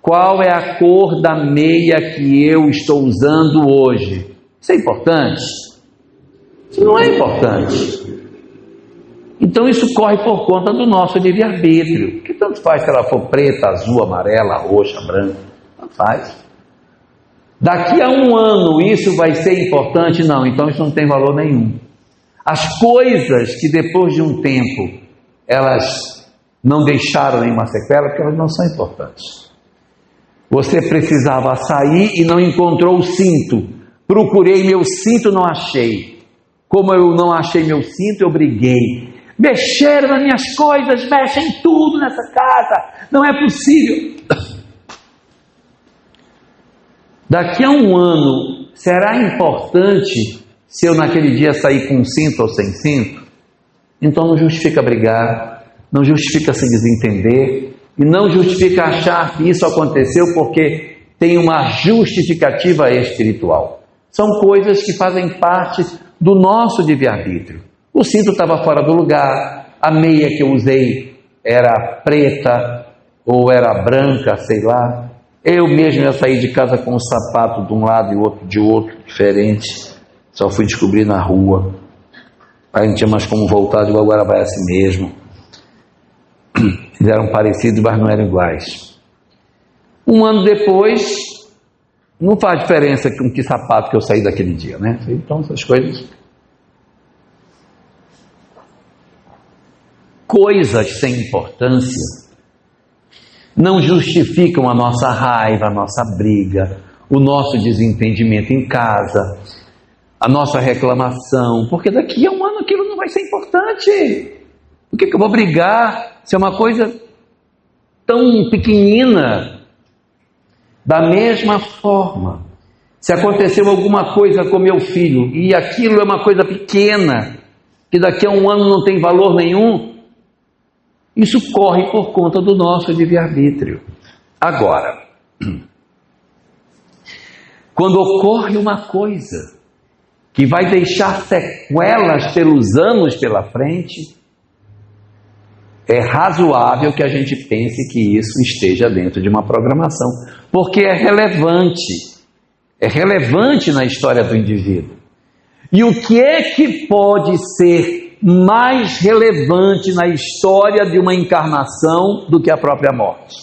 Qual é a cor da meia que eu estou usando hoje? Isso é importante? Isso não é importante. Então isso corre por conta do nosso livre-arbítrio, que tanto faz se ela for preta, azul, amarela, roxa, branca, tanto faz. Daqui a um ano isso vai ser importante? Não, então isso não tem valor nenhum. As coisas que depois de um tempo elas não deixaram nenhuma sequela, porque elas não são importantes. Você precisava sair e não encontrou o cinto. Procurei meu cinto, não achei. Como eu não achei meu cinto, eu briguei. Mexeram nas minhas coisas, mexem tudo nessa casa. Não é possível. Daqui a um ano, será importante se eu naquele dia sair com cinto ou sem cinto? Então não justifica brigar, não justifica se desentender, e não justifica achar que isso aconteceu porque tem uma justificativa espiritual. São coisas que fazem parte do nosso livre-arbítrio. O cinto estava fora do lugar, a meia que eu usei era preta ou era branca, sei lá. Eu mesmo ia sair de casa com um sapato de um lado e outro de outro, diferente. Só fui descobrir na rua. Aí não tinha mais como voltar, digo, agora vai assim mesmo. Fizeram parecidos, mas não eram iguais. Um ano depois, não faz diferença com que sapato que eu saí daquele dia, né? Então, essas coisas. coisas sem importância não justificam a nossa raiva, a nossa briga, o nosso desentendimento em casa, a nossa reclamação, porque daqui a um ano aquilo não vai ser importante. Por que eu vou brigar se é uma coisa tão pequenina? Da mesma forma, se aconteceu alguma coisa com meu filho e aquilo é uma coisa pequena, que daqui a um ano não tem valor nenhum, isso corre por conta do nosso livre-arbítrio. Agora, quando ocorre uma coisa que vai deixar sequelas pelos anos pela frente, é razoável que a gente pense que isso esteja dentro de uma programação, porque é relevante na história do indivíduo. E o que é que pode ser mais relevante na história de uma encarnação do que a própria morte?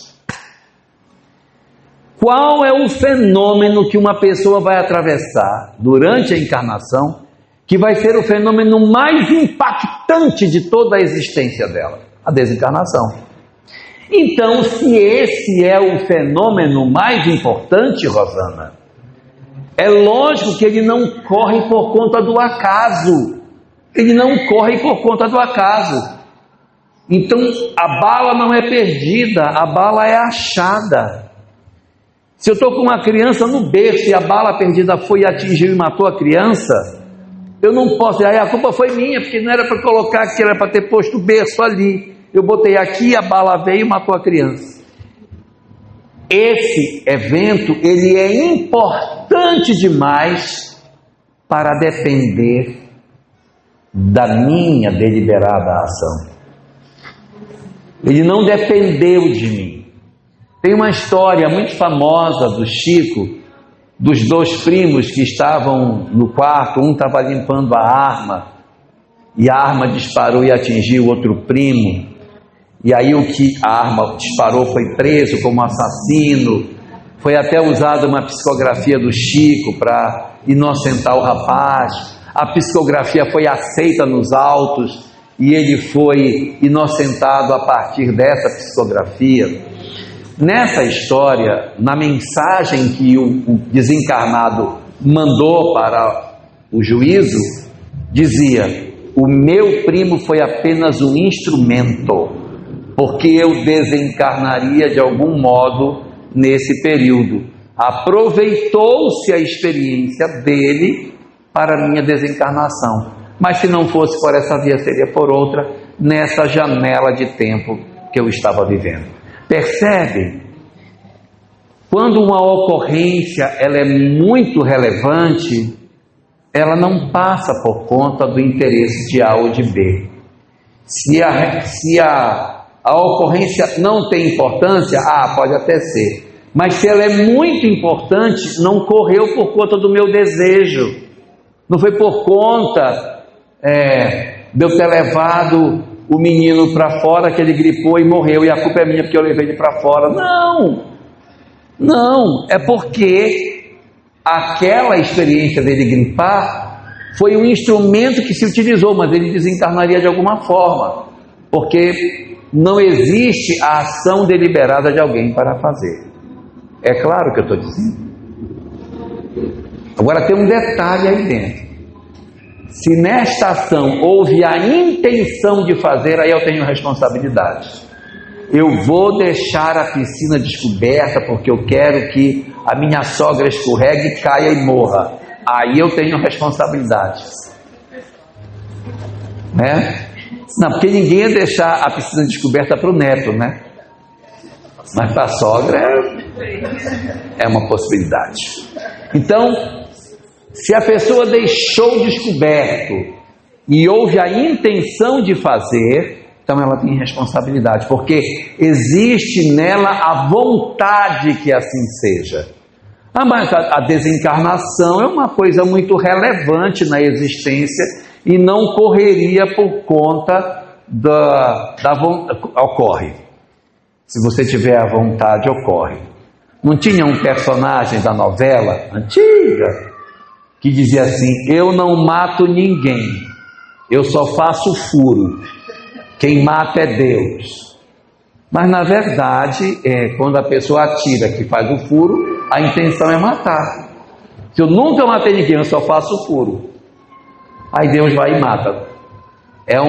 Qual é o fenômeno que uma pessoa vai atravessar durante a encarnação que vai ser o fenômeno mais impactante de toda a existência dela? A desencarnação. Então, se esse é o fenômeno mais importante, Rosana, é lógico que ele não corre por conta do acaso. Ele não corre por conta do acaso. Então, a bala não é perdida, a bala é achada. Se eu estou com uma criança no berço e a bala perdida foi e atingiu e matou a criança, eu não posso dizer, a culpa foi minha, porque não era para colocar aqui, era para ter posto o berço ali. Eu botei aqui, a bala veio e matou a criança. Esse evento, ele é importante demais para depender da minha deliberada ação. Ele não dependeu de mim. Tem uma história muito famosa do Chico, dos dois primos que estavam no quarto, um estava limpando a arma, e a arma disparou e atingiu o outro primo, e aí o que a arma disparou foi preso como assassino. Foi até usada uma psicografia do Chico para inocentar o rapaz. A psicografia foi aceita nos autos e ele foi inocentado a partir dessa psicografia. Nessa história, na mensagem que o desencarnado mandou para o juízo, dizia: o meu primo foi apenas um instrumento, porque eu desencarnaria de algum modo nesse período. Aproveitou-se a experiência dele para a minha desencarnação, mas se não fosse por essa via, seria por outra, nessa janela de tempo que eu estava vivendo. Percebe? Quando uma ocorrência ela é muito relevante, ela não passa por conta do interesse de A ou de B. Se a ocorrência não tem importância, pode até ser. Mas se ela é muito importante, não correu por conta do meu desejo. Não foi por conta de eu ter levado o menino para fora, que ele gripou e morreu, e a culpa é minha porque eu levei ele para fora. Não, é porque aquela experiência dele gripar foi um instrumento que se utilizou, mas ele desencarnaria de alguma forma, porque não existe a ação deliberada de alguém para fazer. É claro o que eu estou dizendo. Agora tem um detalhe aí dentro. Se nesta ação houve a intenção de fazer, aí eu tenho responsabilidade. Eu vou deixar a piscina descoberta porque eu quero que a minha sogra escorregue, caia e morra. Aí eu tenho responsabilidade. Né? Não, porque ninguém ia deixar a piscina descoberta para o neto, né? Mas para a sogra é uma possibilidade. Então, se a pessoa deixou descoberto e houve a intenção de fazer, então ela tem responsabilidade, porque existe nela a vontade que assim seja. Mas a desencarnação é uma coisa muito relevante na existência e não correria por conta da vontade. Ocorre. Se você tiver a vontade, ocorre. Não tinha um personagem da novela antiga que dizia assim: eu não mato ninguém, eu só faço furo. Quem mata é Deus. Mas na verdade, quando a pessoa atira, que faz o furo, a intenção é matar. Se eu nunca matei ninguém, eu só faço o furo. Aí Deus vai e mata. É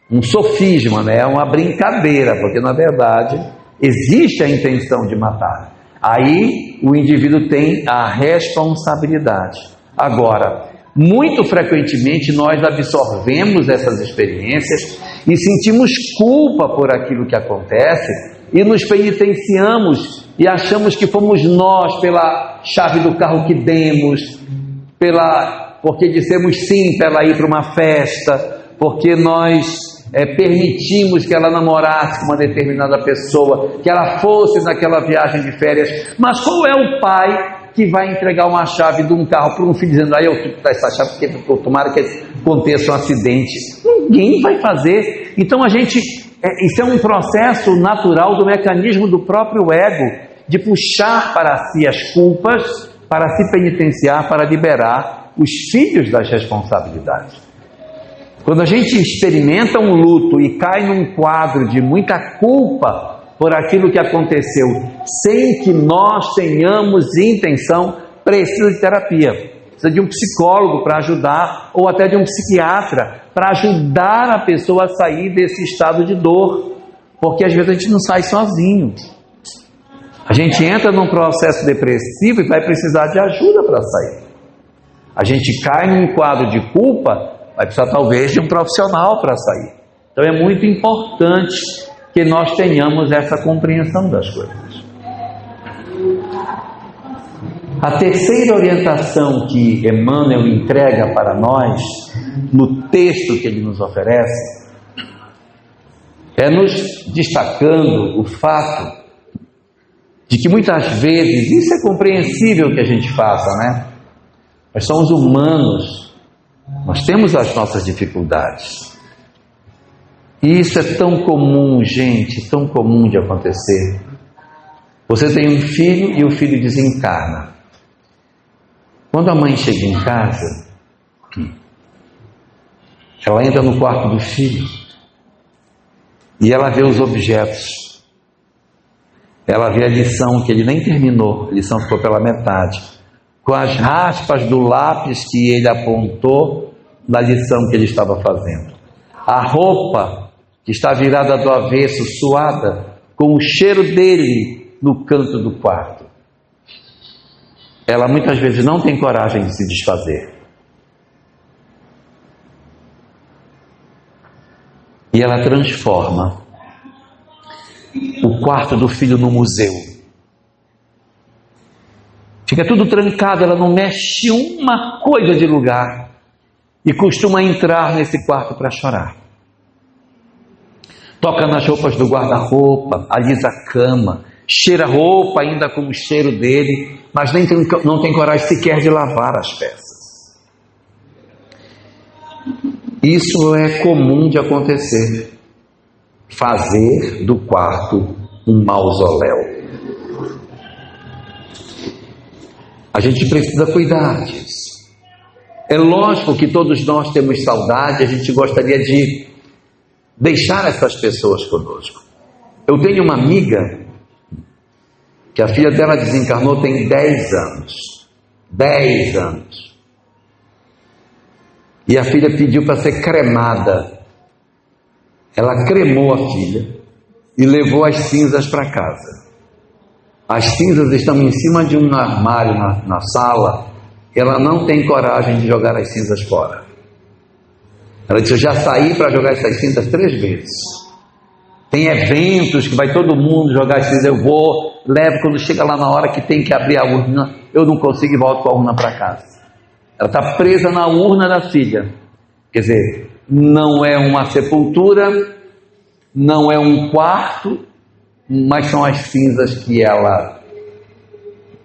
um sofisma, né? É uma brincadeira, porque na verdade existe a intenção de matar. Aí o indivíduo tem a responsabilidade. Agora, muito frequentemente nós absorvemos essas experiências e sentimos culpa por aquilo que acontece e nos penitenciamos e achamos que fomos nós pela chave do carro que demos, porque dissemos sim para ela ir para uma festa, porque nós permitimos que ela namorasse com uma determinada pessoa, que ela fosse naquela viagem de férias. Mas qual é o pai que vai entregar uma chave de um carro para um filho dizendo: aí eu tenho que dar essa chave porque tomara que aconteça um acidente? Ninguém vai fazer. Então isso é um processo natural do mecanismo do próprio ego, de puxar para si as culpas, para se penitenciar, para liberar os filhos das responsabilidades. Quando a gente experimenta um luto e cai num quadro de muita culpa por aquilo que aconteceu, sem que nós tenhamos intenção, precisa de terapia, precisa de um psicólogo para ajudar, ou até de um psiquiatra para ajudar a pessoa a sair desse estado de dor, porque às vezes a gente não sai sozinho. A gente entra num processo depressivo e vai precisar de ajuda para sair. A gente cai num quadro de culpa, vai precisar talvez de um profissional para sair. Então é muito importante que nós tenhamos essa compreensão das coisas. A terceira orientação que Emmanuel entrega para nós, no texto que ele nos oferece, é nos destacando o fato de que muitas vezes, isso é compreensível que a gente faça, né? Nós somos humanos, nós temos as nossas dificuldades. E isso é tão comum, gente, tão comum de acontecer. Você tem um filho e o filho desencarna. Quando a mãe chega em casa, ela entra no quarto do filho e ela vê os objetos. Ela vê a lição que ele nem terminou, a lição ficou pela metade, com as raspas do lápis que ele apontou na lição que ele estava fazendo. A roupa que está virada do avesso, suada, com o cheiro dele no canto do quarto. Ela muitas vezes não tem coragem de se desfazer. E ela transforma o quarto do filho no museu. Fica tudo trancado, ela não mexe uma coisa de lugar. E costuma entrar nesse quarto para chorar. Toca nas roupas do guarda-roupa, alisa a cama, cheira a roupa ainda com o cheiro dele, mas não tem coragem sequer de lavar as peças. Isso é comum de acontecer. Fazer do quarto um mausoléu. A gente precisa cuidar disso. É lógico que todos nós temos saudade, a gente gostaria de deixar essas pessoas conosco. Eu tenho uma amiga que a filha dela desencarnou tem 10 anos. 10 anos. E a filha pediu para ser cremada. Ela cremou a filha e levou as cinzas para casa. As cinzas estão em cima de um armário na sala. Ela não tem coragem de jogar as cinzas fora. Ela disse: eu já saí para jogar essas cinzas 3 vezes. Tem eventos que vai todo mundo jogar as cinzas. Eu vou, levo, quando chega lá na hora que tem que abrir a urna, eu não consigo e volto com a urna para casa. Ela está presa na urna da filha. Quer dizer, não é uma sepultura, não é um quarto, mas são as cinzas que ela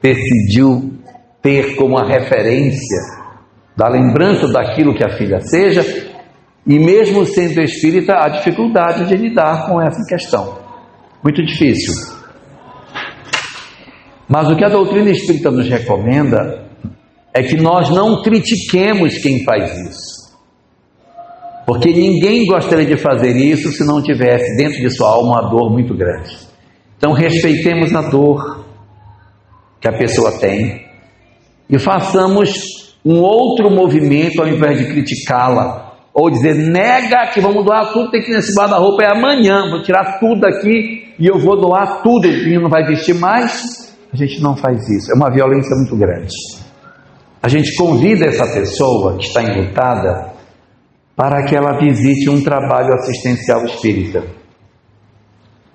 decidiu ter como a referência da lembrança daquilo que a filha seja, e mesmo sendo espírita, a dificuldade de lidar com essa questão. Muito difícil. Mas o que a doutrina espírita nos recomenda é que nós não critiquemos quem faz isso. Porque ninguém gostaria de fazer isso se não tivesse dentro de sua alma uma dor muito grande. Então respeitemos a dor que a pessoa tem e façamos um outro movimento ao invés de criticá-la ou dizer, nega que vamos doar tudo, tem que ir nesse guarda-roupa, é amanhã, vou tirar tudo aqui e eu vou doar tudo, o menino não vai vestir mais. A gente não faz isso, é uma violência muito grande. A gente convida essa pessoa que está enlutada para que ela visite um trabalho assistencial espírita.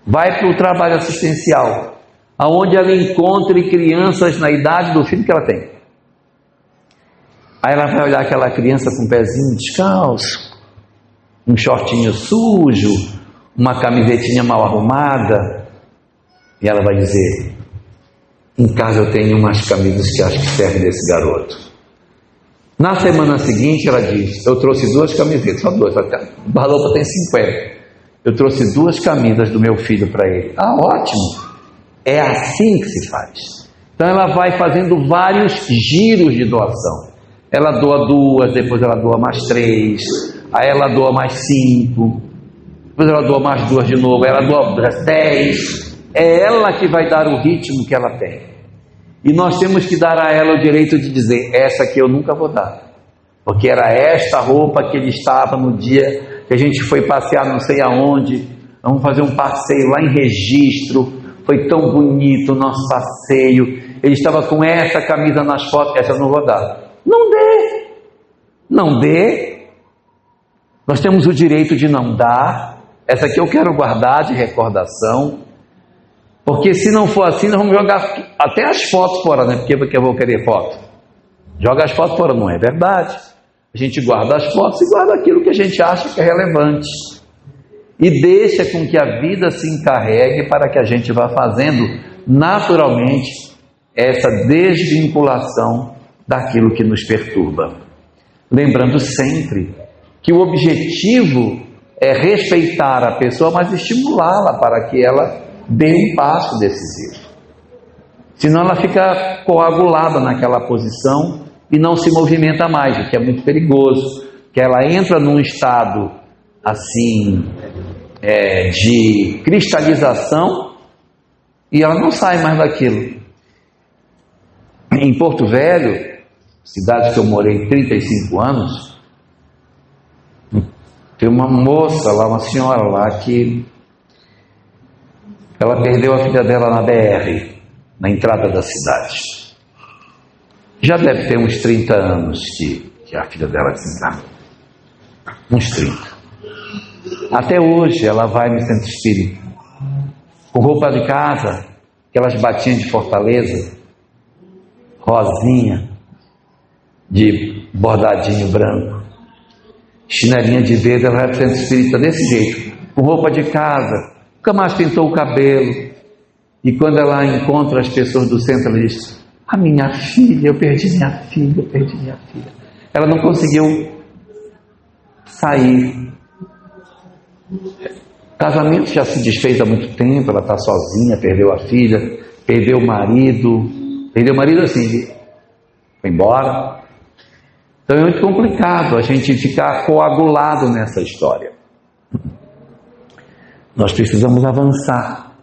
Vai para o trabalho assistencial, aonde ela encontre crianças na idade do filho que ela tem. Aí ela vai olhar aquela criança com um pezinho descalço, um shortinho sujo, uma camisetinha mal arrumada, e ela vai dizer, em casa eu tenho umas camisas que acho que servem desse garoto. Na semana seguinte ela diz, eu trouxe 2 camisetas, só 2, o guarda-roupa tem 50. Eu trouxe 2 camisas do meu filho para ele. Ah, ótimo! É assim que se faz. Então ela vai fazendo vários giros de doação. Ela doa 2, depois ela doa mais 3, aí ela doa mais 5, depois ela doa mais 2 de novo, aí ela doa 10. É ela que vai dar o ritmo que ela tem. E nós temos que dar a ela o direito de dizer, essa aqui eu nunca vou dar. Porque era esta roupa que ele estava no dia que a gente foi passear não sei aonde, vamos fazer um passeio lá em Registro, foi tão bonito o nosso passeio, ele estava com essa camisa nas fotos, essa eu não vou dar. Não dê, não dê. Nós temos o direito de não dar. Essa aqui eu quero guardar de recordação, porque se não for assim, nós vamos jogar até as fotos fora, né? Porque eu vou querer foto. Joga as fotos fora, não é verdade. A gente guarda as fotos e guarda aquilo que a gente acha que é relevante. E deixa com que a vida se encarregue para que a gente vá fazendo naturalmente essa desvinculação daquilo que nos perturba. Lembrando sempre que o objetivo é respeitar a pessoa, mas estimulá-la para que ela dê um passo decisivo. Senão ela fica coagulada naquela posição e não se movimenta mais, o que é muito perigoso, que ela entra num estado assim de cristalização e ela não sai mais daquilo. Em Porto Velho, cidade que eu morei 35 anos, tem uma moça lá, uma senhora lá, que ela perdeu a filha dela na BR, na entrada da cidade. Já deve ter uns 30 anos que a filha dela desencarnou. Uns 30. Até hoje ela vai no centro espírita, com roupa de casa, aquelas batinhas de Fortaleza, rosinha, de bordadinho branco, chinelinha de dedo, ela vai para o centro espírita desse jeito, com roupa de casa, nunca mais pintou o cabelo, e quando ela encontra as pessoas do centro, ela diz, a minha filha, eu perdi minha filha, eu perdi minha filha. Ela não conseguiu sair. O casamento já se desfez há muito tempo, ela está sozinha, perdeu a filha, perdeu o marido assim, foi embora. Então é muito complicado a gente ficar coagulado nessa história. Nós precisamos avançar.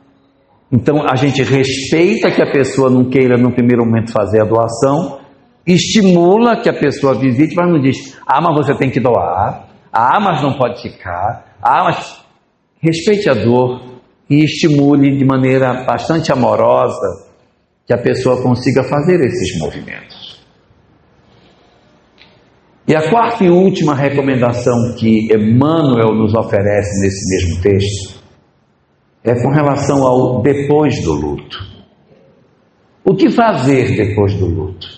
Então a gente respeita que a pessoa não queira no primeiro momento fazer a doação, estimula que a pessoa visite, mas não diz, mas você tem que doar, mas não pode ficar, mas respeite a dor e estimule de maneira bastante amorosa que a pessoa consiga fazer esses movimentos. E a quarta e última recomendação que Emmanuel nos oferece nesse mesmo texto é com relação ao depois do luto. O que fazer depois do luto?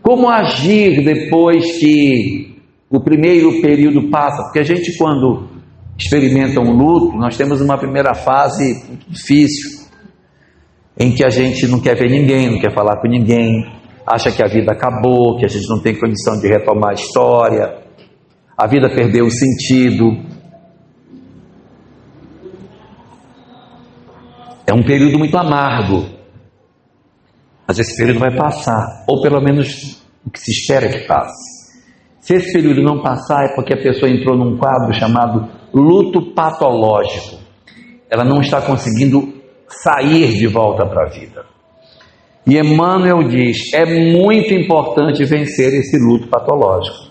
Como agir depois que o primeiro período passa? Porque a gente, quando experimenta um luto, nós temos uma primeira fase muito difícil, em que a gente não quer ver ninguém, não quer falar com ninguém, acha que a vida acabou, que a gente não tem condição de retomar a história, a vida perdeu o sentido. É um período muito amargo, mas esse período vai passar, ou pelo menos o que se espera que passe. Se esse período não passar, é porque a pessoa entrou num quadro chamado luto patológico. Ela não está conseguindo sair de volta para a vida. E Emmanuel diz, é muito importante vencer esse luto patológico.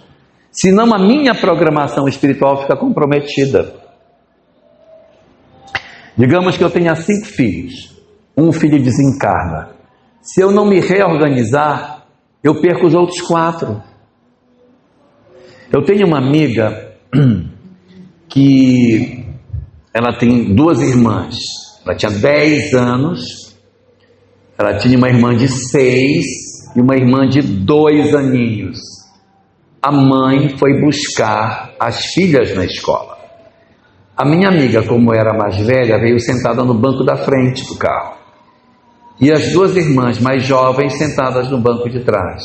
Senão a minha programação espiritual fica comprometida. Digamos que eu tenha 5 filhos. Um filho desencarna. Se eu não me reorganizar, eu perco os outros 4. Eu tenho uma amiga que ela tem 2 irmãs. Ela tinha 10 anos, ela tinha uma irmã de 6 e uma irmã de 2 aninhos. A mãe foi buscar as filhas na escola. A minha amiga, como era mais velha, veio sentada no banco da frente do carro. E as 2 irmãs mais jovens sentadas no banco de trás.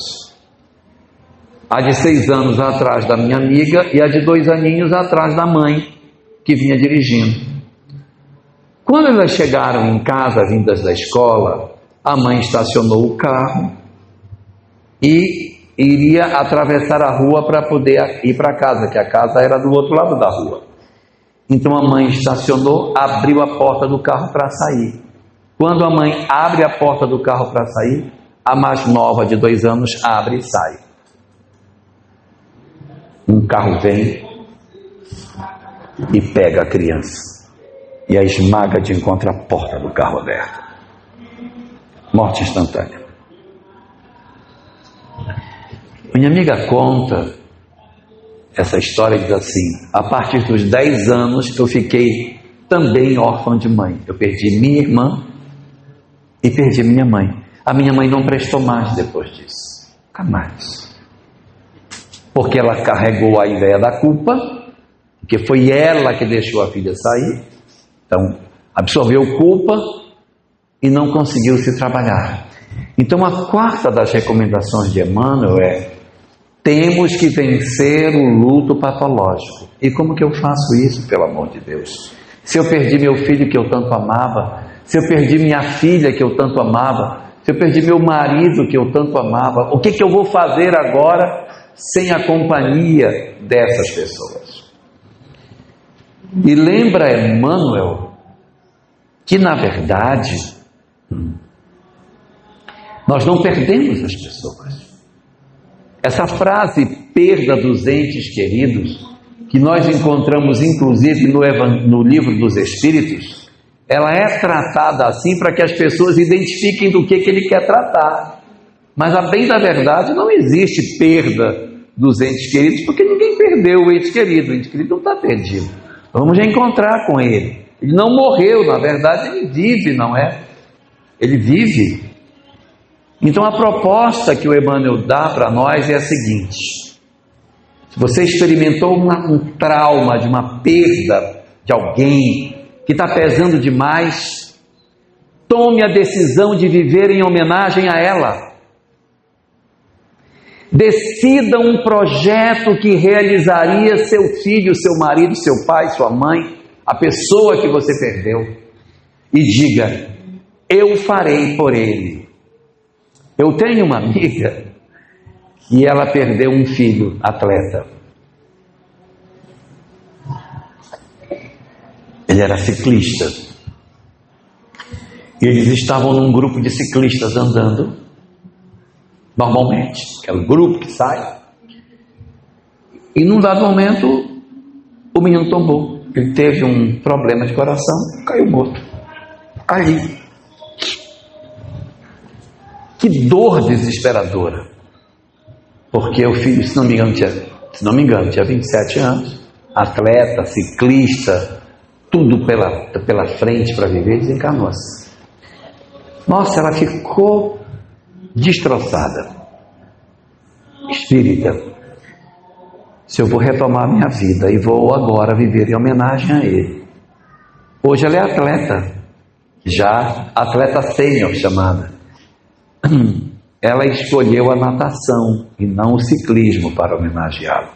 A de 6 anos atrás da minha amiga e a de 2 aninhos atrás da mãe, que vinha dirigindo. Quando elas chegaram em casa, vindas da escola, a mãe estacionou o carro e iria atravessar a rua para poder ir para casa, que a casa era do outro lado da rua. Então a mãe estacionou, abriu a porta do carro para sair. Quando a mãe abre a porta do carro para sair, a mais nova de 2 anos abre e sai. Um carro vem e pega a criança e a esmaga de encontro à porta do carro aberta. Morte instantânea. Minha amiga conta essa história e diz assim: a partir dos 10 anos eu fiquei também órfã de mãe. Eu perdi minha irmã e perdi minha mãe. A minha mãe não prestou mais depois disso. Nunca mais. Porque ela carregou a ideia da culpa, porque foi ela que deixou a filha sair. Então, absorveu culpa e não conseguiu se trabalhar. Então, a 4ª das recomendações de Emmanuel é: temos que vencer o luto patológico. E como que eu faço isso, pelo amor de Deus? Se eu perdi meu filho que eu tanto amava, se eu perdi minha filha que eu tanto amava, se eu perdi meu marido que eu tanto amava, o que eu vou fazer agora sem a companhia dessas pessoas? E lembra Emmanuel que, na verdade, nós não perdemos as pessoas. Essa frase, perda dos entes queridos, que nós encontramos inclusive no livro dos Espíritos, ela é tratada assim para que as pessoas identifiquem do que ele quer tratar. Mas, a bem da verdade, não existe perda dos entes queridos, porque ninguém perdeu o ente querido não está perdido. Vamos reencontrar com ele. Ele não morreu, na verdade ele vive, não é? Ele vive. Então a proposta que o Emmanuel dá para nós é a seguinte: se você experimentou um trauma de uma perda de alguém que está pesando demais, tome a decisão de viver em homenagem a ela. Decida um projeto que realizaria seu filho, seu marido, seu pai, sua mãe, a pessoa que você perdeu, e diga: eu farei por ele. Eu tenho uma amiga que ela perdeu um filho, atleta. Ele era ciclista. E eles estavam num grupo de ciclistas andando, normalmente, aquele grupo que sai. E num dado momento, o menino tombou. Ele teve um problema de coração, caiu morto. Ali. Que dor desesperadora. Porque o filho, se não me engano, tinha 27 anos, atleta, ciclista, tudo pela frente para viver, desencarnou-se. Nossa, ela ficou destroçada. Espírita, se eu vou retomar minha vida e vou agora viver em homenagem a ele. Hoje ela é atleta, já atleta sênior chamada. Ela escolheu a natação e não o ciclismo para homenageá-lo.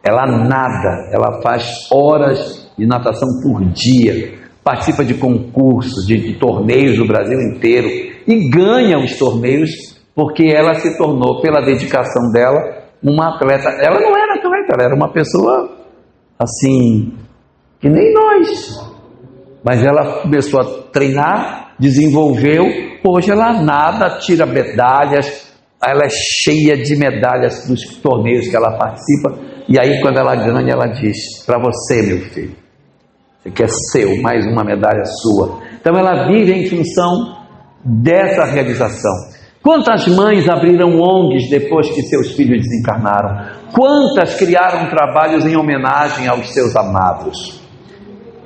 Ela nada, ela faz horas de natação por dia, participa de concursos, de torneios do Brasil inteiro e ganha os torneios porque ela se tornou, pela dedicação dela, uma atleta. Ela não era atleta, ela era uma pessoa assim, que nem nós. Mas ela começou a treinar, desenvolveu, hoje ela nada, tira medalhas, ela é cheia de medalhas dos torneios que ela participa, e aí quando ela ganha, ela diz, para você, meu filho, você quer seu, mais uma medalha sua. Então ela vive em função dessa realização. Quantas mães abriram ONGs depois que seus filhos desencarnaram? Quantas criaram trabalhos em homenagem aos seus amados?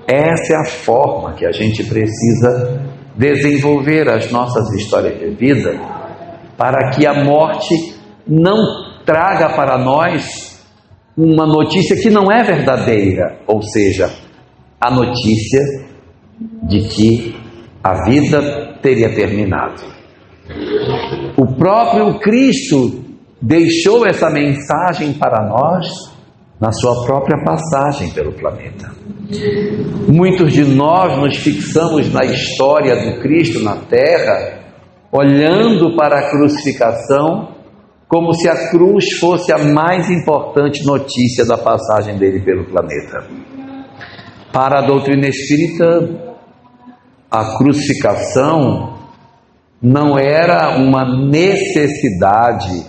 Essa é a forma que a gente precisa desenvolver as nossas histórias de vida, para que a morte não traga para nós uma notícia que não é verdadeira, ou seja, a notícia de que a vida teria terminado. O próprio Cristo deixou essa mensagem para nós na sua própria passagem pelo planeta. Muitos de nós nos fixamos na história do Cristo na Terra, olhando para a crucificação como se a cruz fosse a mais importante notícia da passagem dele pelo planeta. Para a doutrina espírita, a crucificação não era uma necessidade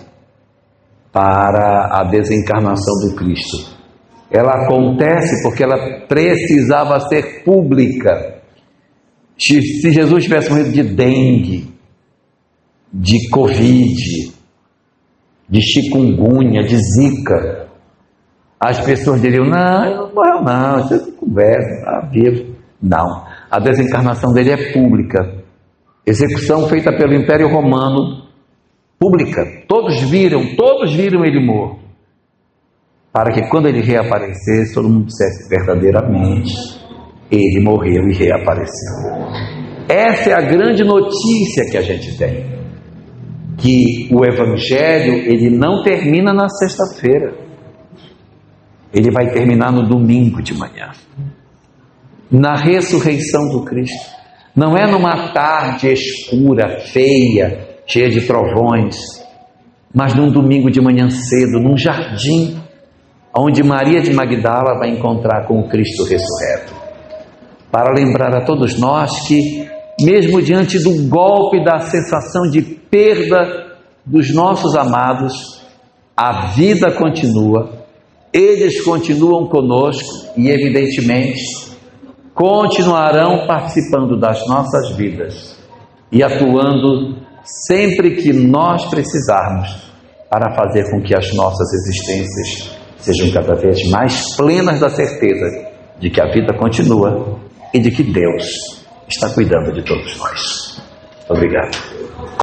para a desencarnação do Cristo. Ela acontece porque ela precisava ser pública. Se Jesus tivesse morrido de dengue, de covid, de chikungunya, de zika, as pessoas diriam, não, ele não morreu não, isso é conversa, está vivo. Não, a desencarnação dele é pública. Execução feita pelo Império Romano, pública. Todos viram ele morto. Para que quando ele reaparecesse, todo mundo dissesse verdadeiramente, ele morreu e reapareceu. Essa é a grande notícia que a gente tem. Que o Evangelho, ele não termina na sexta-feira. Ele vai terminar no domingo de manhã. Na ressurreição do Cristo. Não é numa tarde escura, feia, cheia de trovões, mas num domingo de manhã cedo, num jardim, onde Maria de Magdala vai encontrar com o Cristo ressurreto. Para lembrar a todos nós que, mesmo diante do golpe da sensação de perda dos nossos amados, a vida continua, eles continuam conosco e, evidentemente, continuarão participando das nossas vidas e atuando sempre que nós precisarmos para fazer com que as nossas existências sejam cada vez mais plenas da certeza de que a vida continua e de que Deus está cuidando de todos nós. Obrigado.